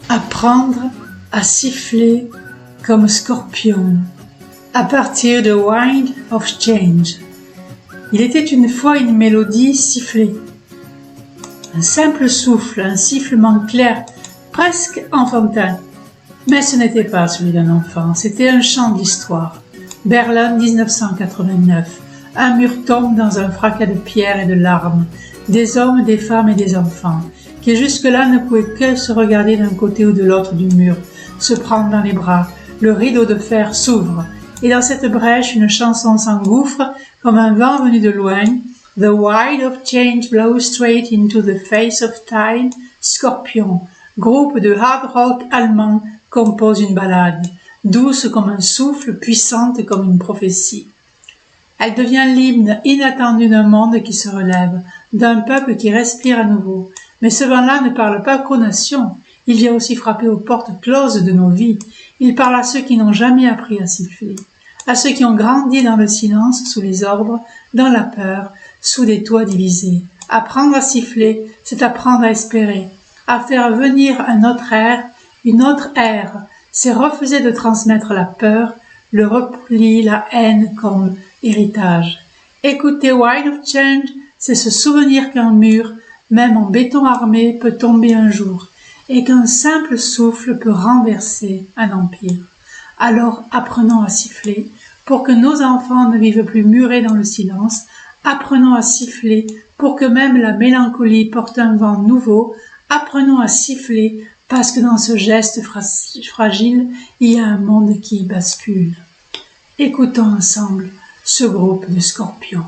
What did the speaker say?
Apprendre à siffler comme scorpion. À partir de Wind of Change. Il était une fois une mélodie sifflée. Un simple souffle, un sifflement clair, presque enfantin. Mais ce n'était pas celui d'un enfant, c'était un chant d'histoire. Berlin 1989. Un mur tombe dans un fracas de pierres et de larmes. Des hommes, des femmes et des enfants, qui jusque-là ne pouvaient que se regarder d'un côté ou de l'autre du mur, se prendre dans les bras. Le rideau de fer s'ouvre, et dans cette brèche, une chanson s'engouffre comme un vent venu de loin. The wind of change blows straight into the face of time. Scorpion, groupe de hard rock allemand, compose une ballade, douce comme un souffle, puissante comme une prophétie. Elle devient l'hymne inattendu d'un monde qui se relève, d'un peuple qui respire à nouveau. Mais ce vent-là ne parle pas qu'aux nations, il vient aussi frapper aux portes closes de nos vies. Il parle à ceux qui n'ont jamais appris à siffler, à ceux qui ont grandi dans le silence, sous les ordres, dans la peur, sous des toits divisés. Apprendre à siffler, c'est apprendre à espérer, à faire venir un autre air, une autre ère. C'est refuser de transmettre la peur, le repli, la haine comme héritage. Écouter Wind of Change, c'est se souvenir qu'un mur, même en béton armé, peut tomber un jour, et qu'un simple souffle peut renverser un empire. Alors apprenons à siffler, pour que nos enfants ne vivent plus murés dans le silence. Apprenons à siffler, pour que même la mélancolie porte un vent nouveau. Apprenons à siffler, parce que dans ce geste fragile, il y a un monde qui bascule. Écoutons ensemble ce groupe de scorpions.